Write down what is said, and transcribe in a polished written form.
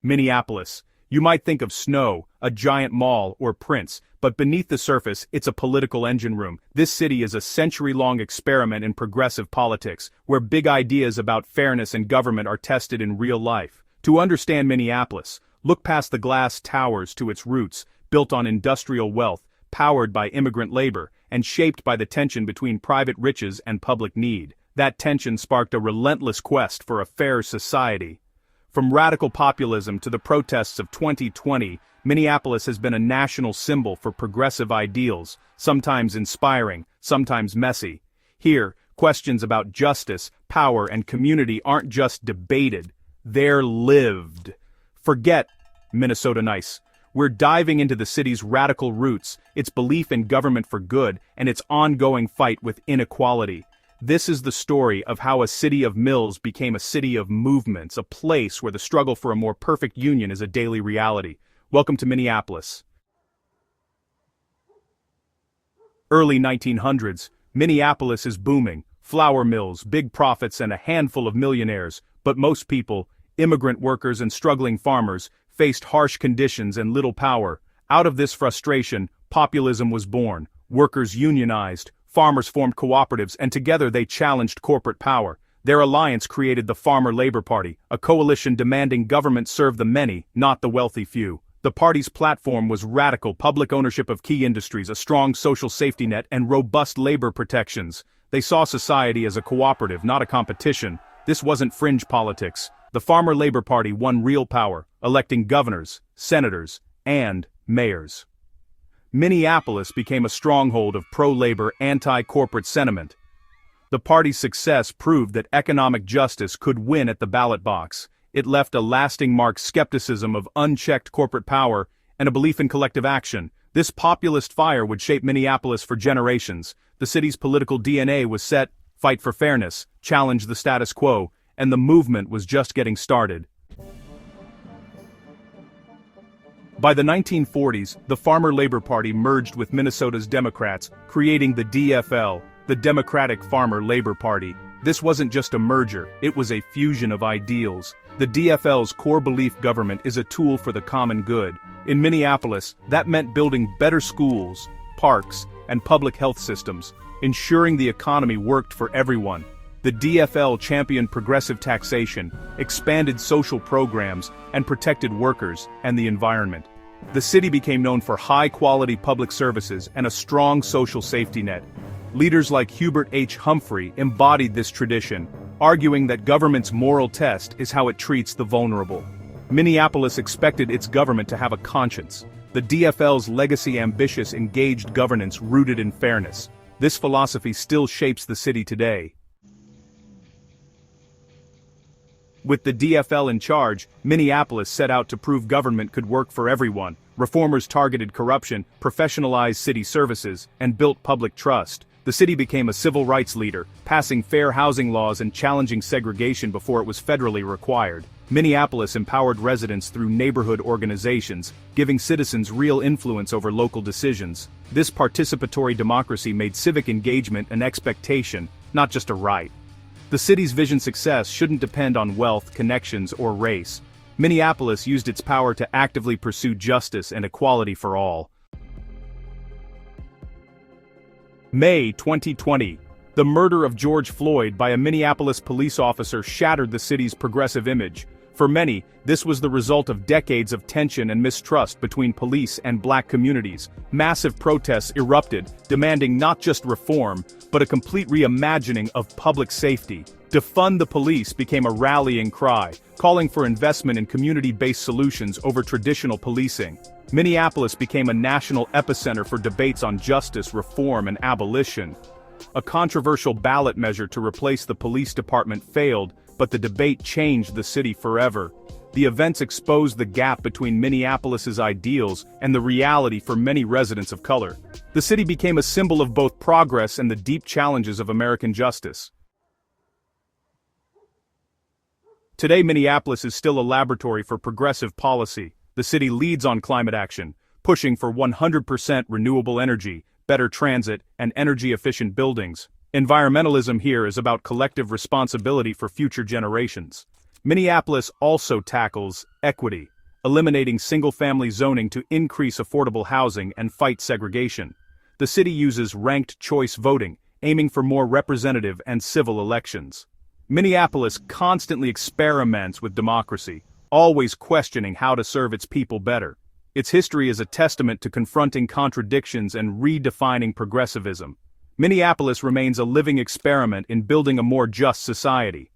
Minneapolis. You might think of snow, a giant mall, or Prince, but beneath the surface, it's a political engine room. This city is a century-long experiment in progressive politics, where big ideas about fairness and government are tested in real life. To understand Minneapolis, look past the glass towers to its roots, built on industrial wealth, powered by immigrant labor, and shaped by the tension between private riches and public need. That tension sparked a relentless quest for a fair society. From radical populism to the protests of 2020, Minneapolis has been a national symbol for progressive ideals, sometimes inspiring, sometimes messy. Here, questions about justice, power, and community aren't just debated, they're lived. Forget Minnesota Nice. We're diving into the city's radical roots, its belief in government for good, and its ongoing fight with inequality. This is the story of how a city of mills became a city of movements, a place where the struggle for a more perfect union is a daily reality. Welcome to Minneapolis. Early 1900s, Minneapolis is booming. Flour mills, big profits, and a handful of millionaires. But most people, immigrant workers and struggling farmers, faced harsh conditions and little power. Out of this frustration, populism was born. Workers unionized, farmers formed cooperatives, and together they challenged corporate power. Their alliance created the Farmer Labor Party, a coalition demanding government serve the many, not the wealthy few. The party's platform was radical: public ownership of key industries, a strong social safety net, and robust labor protections. They saw society as a cooperative, not a competition. This wasn't fringe politics. The Farmer Labor Party won real power, electing governors, senators, and mayors. Minneapolis became a stronghold of pro-labor, anti-corporate sentiment. The party's success proved that economic justice could win at the ballot box. It left a lasting mark: skepticism of unchecked corporate power and a belief in collective action. This populist fire would shape Minneapolis for generations. The city's political DNA was set: fight for fairness, challenge the status quo, and the movement was just getting started. By the 1940s, the Farmer Labor Party merged with Minnesota's Democrats, creating the DFL, the Democratic Farmer Labor Party. This wasn't just a merger, it was a fusion of ideals. The DFL's core belief: government is a tool for the common good. In Minneapolis, that meant building better schools, parks, and public health systems, ensuring the economy worked for everyone. The DFL championed progressive taxation, expanded social programs, and protected workers and the environment. The city became known for high-quality public services and a strong social safety net. Leaders like Hubert H. Humphrey embodied this tradition, arguing that government's moral test is how it treats the vulnerable. Minneapolis expected its government to have a conscience. The DFL's legacy: ambitious, engaged governance rooted in fairness. This philosophy still shapes the city today. With the DFL in charge, Minneapolis set out to prove government could work for everyone. Reformers targeted corruption, professionalized city services, and built public trust. The city became a civil rights leader, passing fair housing laws and challenging segregation before it was federally required. Minneapolis empowered residents through neighborhood organizations, giving citizens real influence over local decisions. This participatory democracy made civic engagement an expectation, not just a right. The city's vision success shouldn't depend on wealth, connections, or race. Minneapolis used its power to actively pursue justice and equality for all. May 2020. The murder of George Floyd by a Minneapolis police officer shattered the city's progressive image. For many, this was the result of decades of tension and mistrust between police and black communities. Massive protests erupted, demanding not just reform, but a complete reimagining of public safety. Defund the police became a rallying cry, calling for investment in community-based solutions over traditional policing. Minneapolis became a national epicenter for debates on justice, reform, and abolition. A controversial ballot measure to replace the police department failed, but the debate changed the city forever. The events exposed the gap between Minneapolis's ideals and the reality for many residents of color. The city became a symbol of both progress and the deep challenges of American justice. Today, Minneapolis is still a laboratory for progressive policy. The city leads on climate action, pushing for 100% renewable energy, better transit, and energy-efficient buildings. Environmentalism here is about collective responsibility for future generations. Minneapolis also tackles equity, eliminating single-family zoning to increase affordable housing and fight segregation. The city uses ranked choice voting, aiming for more representative and civil elections. Minneapolis constantly experiments with democracy, always questioning how to serve its people better. Its history is a testament to confronting contradictions and redefining progressivism. Minneapolis remains a living experiment in building a more just society.